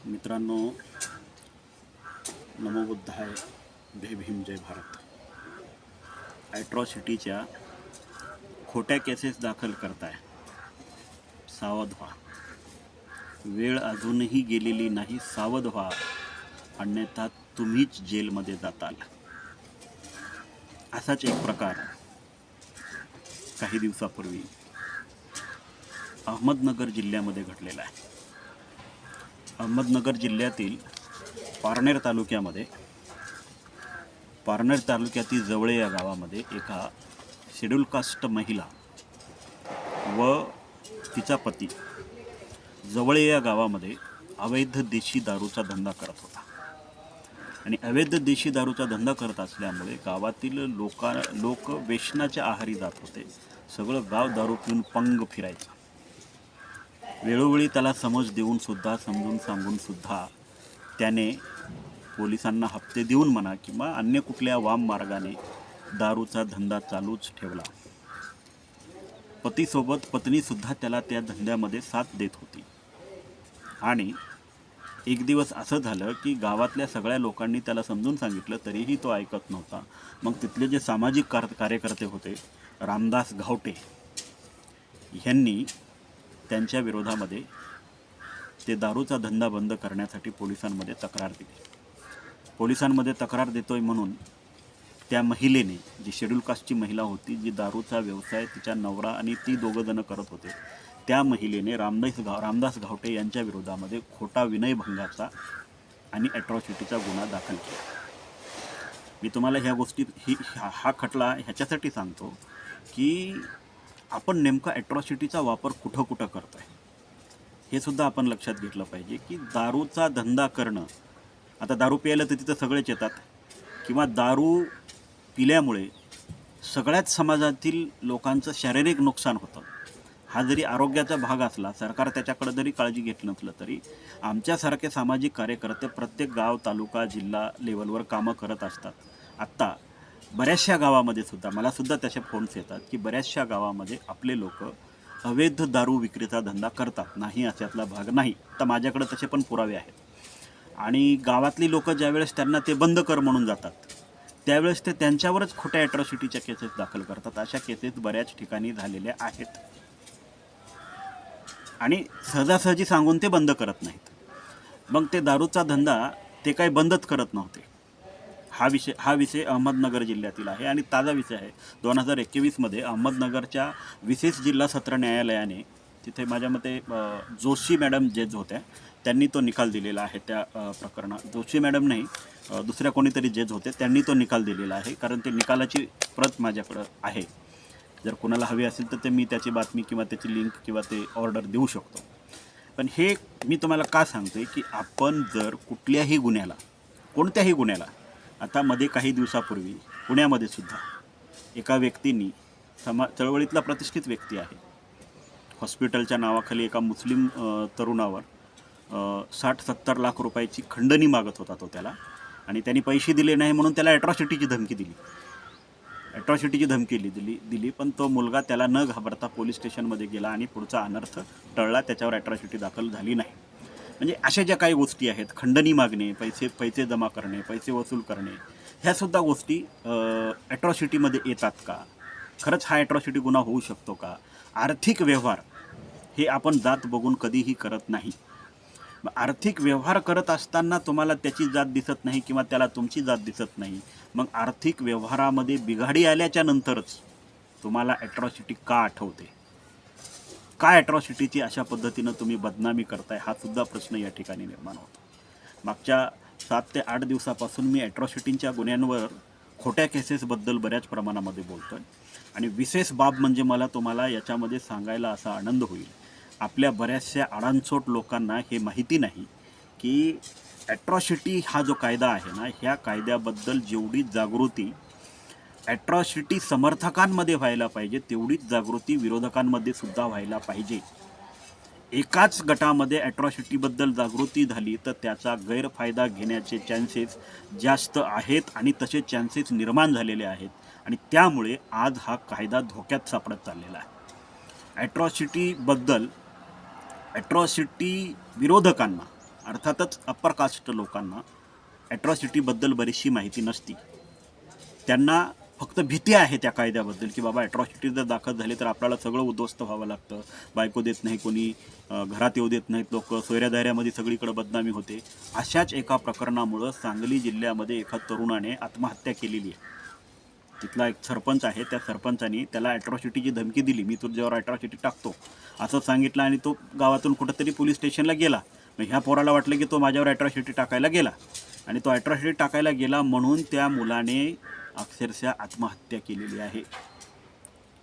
मित्रांनो, नमो बुद्धाय, जय भीम, जय भारत. ॲट्रॉसिटीच्या खोट्या केसेस दाखल करताय, सावध व्हा. वेळ अजूनही गेलेली नाही, सावध व्हा, अन्यथा तुम्हीच जेलमध्ये जाताल. असाच एक प्रकार काही दिवसापूर्वी अहमदनगर जिल्ह्यामध्ये घडलेला आहे. अहमदनगर जिल्ह्यातील पारनेर तालुक्यातील जवळे या गावामध्ये एका शेड्यूल कास्ट महिला व तिचा पती जवळे या गावामध्ये अवैध देशी दारूचा धंदा करत होता. आणि अवैध देशी दारूचा धंदा करत असल्यामुळे गावातील लोक व्यसनाच्या आहारी जात होते. सगळं गाव दारू पिऊन पंग फिरायचं. वेळोवेळी त्याला समज देऊन सुद्धा, समजून सांगून सुद्धा त्याने पोलिसांना हप्ते देऊन म्हणा किंवा अन्य कुठल्या वाम मार्गाने दारूचा धंदा चालूच ठेवला. पतीसोबत पत्नीसुद्धा त्याला त्या धंद्यामध्ये साथ देत होती. आणि एक दिवस असं झालं की गावातल्या सगळ्या लोकांनी त्याला समजून सांगितलं, तरीही तो ऐकत नव्हता. मग तिथले जे सामाजिक कार्यकर्ते होते, रामदास घावटे यांनी त्यांच्या विरोधामध्ये ते दारूचा धंदा बंद करण्यासाठी पोलिसांमध्ये तक्रार दिली. पोलिसांमध्ये तक्रार देतोय म्हणून त्या महिलेने, जी शेड्यूल कास्टची महिला होती, जी दारूचा व्यवसाय तिच्या नवरा आणि ती दोघं जण करत होते, त्या महिलेने रामदास घावटे यांच्या विरोधामध्ये खोटा विनयभंगाचा आणि ॲट्रॉसिटीचा गुन्हा दाखल केला. मी तुम्हाला ह्या गोष्टीत हा खटला ह्याच्यासाठी सांगतो की आपण नेमका ॲट्रॉसिटीचा वापर कुठं करतो आहे हे सुद्धा आपण लक्षात घेतलं पाहिजे. की दारूचा धंदा करणं, आता दारू प्यायला तर तिथं सगळेच येतात, किंवा दारू पिल्यामुळे सगळ्याच समाजातील लोकांचं शारीरिक नुकसान होतं. हा जरी आरोग्याचा भाग असला, सरकार त्याच्याकडे जरी काळजी घेतली नसलं, तरी आमच्यासारखे सामाजिक कार्यकर्ते प्रत्येक गाव, तालुका, जिल्हा लेवलवर कामं करत असतात. आत्ता बऱ्याचशा गावामध्ये सुद्धा, मलासुद्धा त्याचे फोन्स येतात की बऱ्याचशा गावामध्ये आपले लोक अवैध दारू विक्रीचा धंदा करतात. नाही अशातला भाग नाही. तर माझ्याकडे तसे पण पुरावे आहेत. आणि गावातली लोक ज्यावेळेस त्यांना ते बंद कर म्हणून जातात, त्यावेळेस ते त्यांच्यावरच खोट्या ॲट्रॉसिटीच्या केसेस दाखल करतात. अशा केसेस बऱ्याच ठिकाणी झालेल्या आहेत. आणि सहजासहजी सांगून ते बंद करत नाहीत. मग ते दारूचा धंदा ते काही बंदच करत नव्हते. हा विषय अहमदनगर जिल्ह्यातील आहे आणि ताजा विषय आहे. 2021मध्ये अहमदनगरच्या विशेष जिल्हा सत्र न्यायालयाने, तिथे माझ्या मते जोशी मॅडम जज होत्या, त्यांनी तो निकाल दिलेला आहे. त्या प्रकरणात जोशी मॅडम नाही, दुसऱ्या कोणीतरी जज होते, त्यांनी तो निकाल दिलेला आहे. कारण ते निकालाची प्रत माझ्याकडं आहे. जर कोणाला हवी असेल तर ते मी त्याची बातमी किंवा त्याची लिंक किंवा ते ऑर्डर देऊ शकतो. पण हे मी तुम्हाला का सांगतो आहे की आपण जर कुठल्याही गुन्ह्याला, कोणत्याही गुन्ह्याला, आता मध्ये काही दिवसापूर्वी पुण्यामध्ये सुद्धा एका व्यक्तींनी, चळवळीतला प्रतिष्ठित व्यक्ती आहे, हॉस्पिटलच्या नावाखाली एका मुस्लिम तरुणावर 60-70 लाख रुपयाची खंडणी मागत होता तो त्याला. आणि त्यांनी पैसे दिले नाही म्हणून त्याला ॲट्रॉसिटीची धमकी दिली. पण तो मुलगा त्याला न घाबरता पोलीस स्टेशनमध्ये गेला आणि पुढचा अनर्थ टळला. त्याच्यावर ॲट्रॉसिटी दाखल झाली नाही. म्हणजे अशा ज्या काही गोष्टी आहेत, खंडणी मागणे, पैसे जमा करणे, पैसे वसूल करणे, ह्यासुद्धा गोष्टी ॲट्रॉसिटीमध्ये येतात का? खरंच हा ॲट्रॉसिटी गुन्हा होऊ शकतो का? आर्थिक व्यवहार हे आपण जात बघून कधीही करत नाही. आर्थिक व्यवहार करत असताना तुम्हाला त्याची जात दिसत नाही किंवा त्याला तुमची जात दिसत नाही. मग आर्थिक व्यवहारामध्ये बिघाडी आल्याच्या नंतरच तुम्हाला ॲट्रॉसिटी का आठवते? काय ॲट्रॉसिटीची अशा पद्धतीनं तुम्ही बदनामी करताय, हा सुद्धा प्रश्न या ठिकाणी निर्माण होतो. मागच्या 7 ते 8 दिवसापासून मी ॲट्रॉसिटींच्या गुन्ह्यांवर, खोट्या केसेसबद्दल बऱ्याच प्रमाणामध्ये बोलतो आहे. आणि विशेष बाब म्हणजे मला तुम्हाला याच्यामध्ये सांगायला असा आनंद होईल, आपल्या बऱ्याचशा आडानचोट लोकांना हे माहिती नाही की ॲट्रॉसिटी हा जो कायदा आहे ना, ह्या कायद्याबद्दल जेवढी जागृती ॲट्रॉसिटी समर्थकांमध्ये व्हायला पाहिजे, तेवढीच जागृती विरोधकांमध्ये सुद्धा व्हायला पाहिजे. एकाच गटामध्ये ॲट्रॉसिटीबद्दल जागृती झाली तर त्याचा गैरफायदा घेण्याचे चान्सेस जास्त आहेत आणि तसे चान्सेस निर्माण झालेले आहेत. आणि त्यामुळे आज हा कायदा धोक्यात सापडत चाललेला आहे. ॲट्रॉसिटी विरोधकांना अर्थातच अप्पर कास्ट लोकांना ॲट्रॉसिटीबद्दल बरीचशी माहिती नसती. त्यांना फक्त भीती आहे त्या कायद्याबद्दल की बाबा ॲट्रॉसिटी जर दाखल झाली तर आपल्याला सगळं उद्ध्वस्त व्हावं लागतं, बायको देत नाही कोणी, घरात येऊ देत नाहीत लोक, सोयऱ्यादायऱ्यामध्ये सगळीकडे बदनामी होते. अशाच एका प्रकरणामुळं सांगली जिल्ह्यामध्ये एका तरुणाने आत्महत्या केलेली आहे. तिथला एक सरपंच आहे, त्या सरपंचाने त्याला ॲट्रॉसिटीची धमकी दिली, मी तुझ्यावर ॲट्रॉसिटी टाकतो असं सांगितलं आणि तो गावातून कुठंतरी पोलीस स्टेशनला गेला. मग ह्या पोराला वाटलं की तो माझ्यावर ॲट्रॉसिटी टाकायला गेला आणि तो ॲट्रॉसिटी टाकायला गेला म्हणून त्या मुलाने अक्षरशः आत्महत्या केलेली आहे.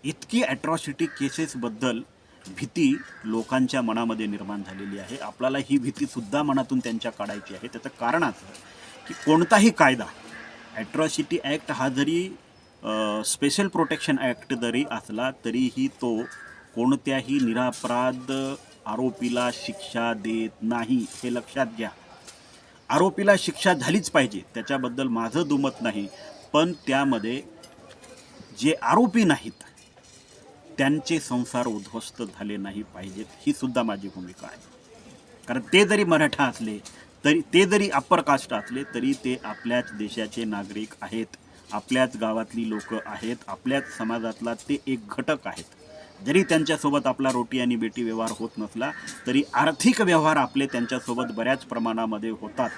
इतकी ॲट्रॉसिटी केसेसबद्दल भीती लोकांच्या मनामध्ये निर्माण झालेली आहे. आपल्याला ही भीतीसुद्धा मनातून त्यांच्या काढायची आहे. त्याचं कारण असं की कोणताही कायदा, ॲट्रॉसिटी ॲक्ट हा जरी स्पेशल प्रोटेक्शन ॲक्ट जरी असला तरीही तो कोणत्याही निरपराध आरोपीला शिक्षा देत नाही, हे लक्षात घ्या. आरोपीला शिक्षा झालीच पाहिजे, त्याच्याबद्दल माझं दुमत नाही, पण त्यामध्ये जे आरोपी नाहीत त्यांचे संसार उद्ध्वस्त झाले नाही पाहिजेत, ही सुद्धा माझी भूमिका आहे. कारण ते जरी मराठा असले तरी, ते जरी अप्पर कास्ट असले तरी ते आपल्याच देशाचे नागरिक आहेत, आपल्याच गावातली लोक आहेत, आपल्याच समाजातला ते एक घटक आहेत. जरी त्यांच्यासोबत आपला रोटी आणि बेटी व्यवहार होत नसला तरी आर्थिक व्यवहार आपले त्यांच्यासोबत बऱ्याच प्रमाणामध्ये होतात.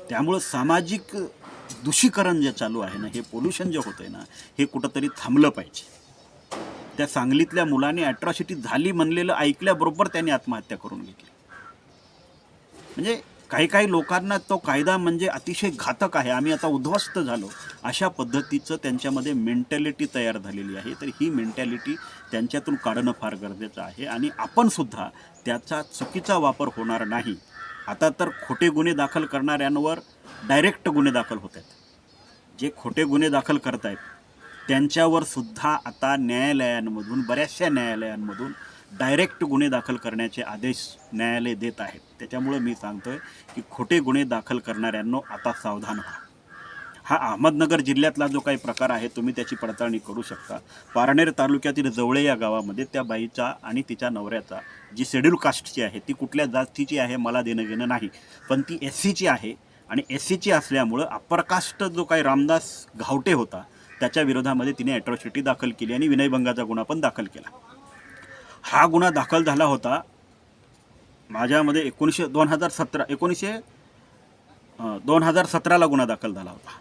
त्यामुळं सामाजिक दूषीकरण जे चालू आहे ना, हे पोल्युशन जे होतं आहे ना, हे कुठंतरी थांबलं पाहिजे. त्या सांगलीतल्या मुलाने ॲट्रॉसिटी झाली म्हणलेलं ऐकल्याबरोबर त्यांनी आत्महत्या करून घेतली. म्हणजे काही काही लोकांना तो कायदा म्हणजे अतिशय घातक आहे, आम्ही आता उद्ध्वस्त झालो, अशा पद्धतीचं त्यांच्यामध्ये मेंटॅलिटी तयार झालेली आहे. तर ही मेंटॅलिटी त्यांच्यातून काढणं फार गरजेचं आहे आणि आपणसुद्धा त्याचा चुकीचा वापर होणार नाही. आता तर खोटे गुन्हे दाखल करणाऱ्यांवर डायरेक्ट गुन्हे दाखल होत आहेत. जे खोटे गुन्हे दाखल करत आहेत त्यांच्यावर सुद्धा आता न्यायालयांमधून, बऱ्याचशा न्यायालयांमधून डायरेक्ट गुन्हे दाखल करण्याचे आदेश न्यायालय देत आहेत. त्याच्यामुळं मी सांगतोय की खोटे गुन्हे दाखल करणाऱ्यांनो आता सावधान व्हा. हा अहमदनगर जिल्ह्यातला जो काही प्रकार आहे तुम्ही त्याची पडताळणी करू शकता. पारनेर तालुक्यातील जवळे या गावामध्ये त्या बाईचा आणि तिच्या नवऱ्याचा, जी शेड्यूल कास्टची आहे, ती कुठल्या जातीची आहे मला देणं घेणं नाही, पण ती SCची आहे आणि SCची असल्यामुळं अप्पर कास्ट जो काही रामदास घावटे होता त्याच्या विरोधामध्ये तिने ॲट्रॉसिटी दाखल केली आणि विनयभंगाचा गुन्हा पण दाखल केला. हा गुन्हा दाखल झाला होता माझ्यामध्ये 2017ला गुन्हा दाखल झाला होता.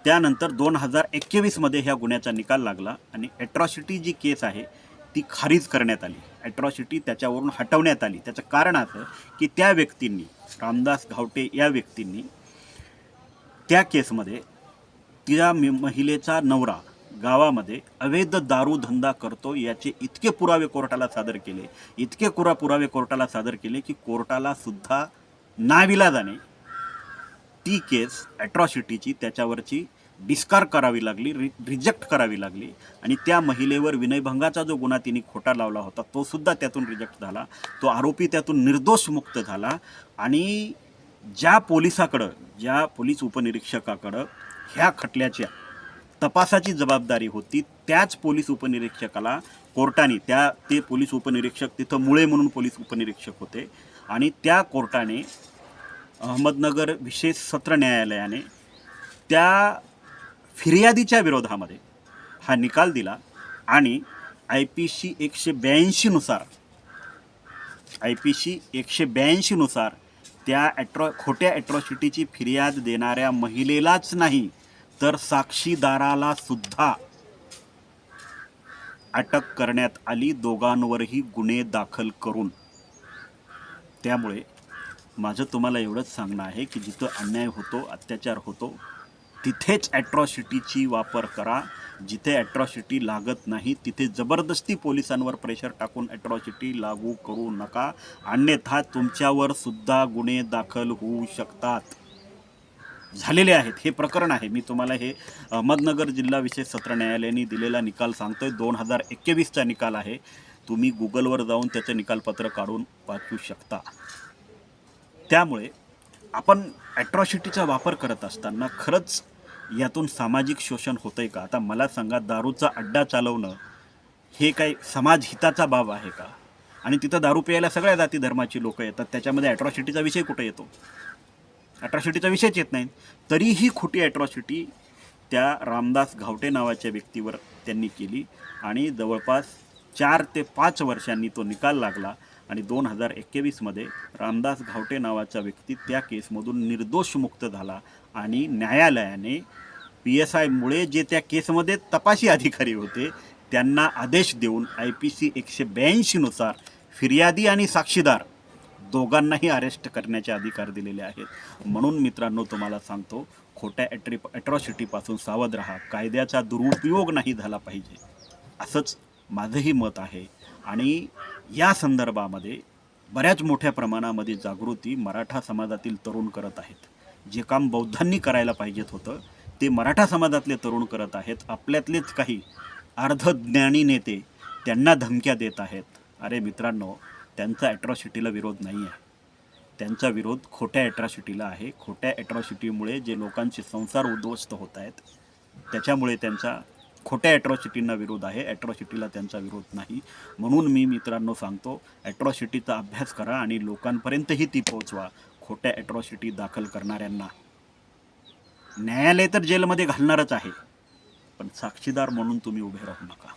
त्यानंतर 2021मध्ये ह्या गुन्ह्याचा निकाल लागला आणि ॲट्रॉसिटी जी केस आहे ती खारिज करण्यात आली, ॲट्रॉसिटी त्याच्यावरून हटवण्यात आली. त्याचं कारण असं की त्या व्यक्तींनी, रामदास घावटे या व्यक्तींनी त्या केसमध्ये त्या महिलेचा नवरा गावामध्ये अवैध दारूधंदा करतो याचे इतके पुरावे कोर्टाला सादर केले, इतके पुरावे कोर्टाला सादर केले की कोर्टाला सुद्धा नाविलाजाने ती केस ॲट्रॉसिटीची त्याच्यावरची डिस्कार्ड करावी लागली, रिजेक्ट करावी लागली आणि त्या महिलेवर विनयभंगाचा जो गुन्हा तिने खोटा लावला होता तो सुद्धा त्यातून रिजेक्ट झाला. तो आरोपी त्यातून निर्दोष मुक्त झाला आणि ज्या पोलिसाकडं, ज्या पोलीस उपनिरीक्षकाकडं ह्या खटल्याच्या तपासाची जबाबदारी होती त्याच पोलीस उपनिरीक्षकाला कोर्टाने, ते पोलीस उपनिरीक्षक तिथं मुळे म्हणून पोलीस उपनिरीक्षक होते आणि त्या कोर्टाने, अहमदनगर विशेष सत्र न्यायालयाने त्या फिर्यादीच्या विरोधामध्ये हा निकाल दिला आणि IPC 182 नुसार त्या खोट्या ॲट्रॉसिटीची फिर्याद देणाऱ्या महिलेलाच नाही तर साक्षीदाराला सुद्धा अटक करण्यात आली, दोघांवरही गुन्हे दाखल करून. त्यामुळे माझं तुम्हाला एवढंच सांगणं आहे की जिथं अन्याय होतो, अत्याचार होतो, तिथेच ॲट्रॉसिटीची वापर करा. जिथे ॲट्रॉसिटी लागत नाही तिथे जबरदस्ती पोलिसांवर प्रेशर टाकून ॲट्रॉसिटी लागू करू नका, अन्यथा तुमच्यावर सुद्धा गुन्हे दाखल होऊ शकतात. झालेले आहेत. हे प्रकरण आहे, मी तुम्हाला हे अहमदनगर जिल्हा विशेष सत्र न्यायालयाने दिलेला निकाल सांगतोय. 2021चा निकाल आहे. तुम्ही गुगलवर जाऊन त्याचं निकालपत्र काढून वाचू शकता. त्यामुळे आपण ॲट्रॉसिटीचा वापर करत असताना खरंच यातून सामाजिक शोषण होतं आहे का? आता मला सांगा, दारूचा अड्डा चालवणं हे काही समाजहिताचा बाब आहे का? आणि तिथं दारू प्यायला सगळ्या जाती धर्माची लोक येतात, त्याच्यामध्ये ॲट्रॉसिटीचा विषय कुठे येतो? ॲट्रॉसिटीचा विषयच येत नाही. तरीही खोटी ॲट्रॉसिटी त्या रामदास घावटे नावाच्या व्यक्तीवर त्यांनी केली आणि जवळपास 4 ते 5 वर्षांनी तो निकाल लागला आणि 2021मध्ये रामदास घावटे नावाचा व्यक्ती त्या केसमधून निर्दोष मुक्त झाला आणि न्यायालयाने PSI मुळे जे त्या केसमध्ये तपासी अधिकारी होते त्यांना आदेश देऊन IPC 182 नुसार फिर्यादी आणि साक्षीदार दोघांनाही अरेस्ट करण्याचे अधिकार दिलेले आहेत. म्हणून मित्रांनो तुम्हाला सांगतो, खोट्या ॲट्रॉसिटीपासून सावध राहा. कायद्याचा दुरुपयोग नाही झाला पाहिजे, असंच माझंही मत आहे. आणि या संदर्भामध्ये बऱ्याच मोठ्या प्रमाणामध्ये जागृती मराठा समाजातील तरुण करत आहेत. जे काम बौद्धांनी करायला पाहिजेत होतं ते मराठा समाजातले तरुण करत आहेत. आपल्यातलेच काही अर्धज्ञानी नेते त्यांना धमक्या देत आहेत. अरे मित्रांनो, त्यांचा ॲट्रॉसिटीला विरोध नाही आहे, त्यांचा विरोध खोट्या ॲट्रॉसिटीला आहे. खोट्या ॲट्रॉसिटीमुळे जे लोकांचे संसार उद्ध्वस्त होत आहेत त्याच्यामुळे त्यांचा खोट्या ॲट्रॉसिटींना विरोध आहे, ॲट्रॉसिटीला त्यांचा विरोध नाही. म्हणून मी मित्रांनो सांगतो, ॲट्रॉसिटीचा अभ्यास करा आणि लोकांपर्यंतही ती पोहोचवा. खोट्या ॲट्रॉसिटी दाखल करणाऱ्यांना न्यायालय तर जेलमध्ये घालणारच आहे, पण साक्षीदार म्हणून तुम्ही उभे राहू नका.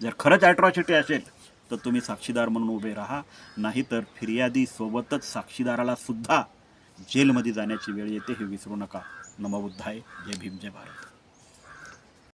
जर खरंच ॲट्रॉसिटी असेल तर तुम्ही साक्षीदार म्हणून उभे राहा, नाहीतर फिर्यादी सोबतच साक्षीदाराला सुद्धा जेलमध्ये जाण्याची वेळ येते, हे विसरू नका. नमो बुद्धाय. जय भीम, जय भारत.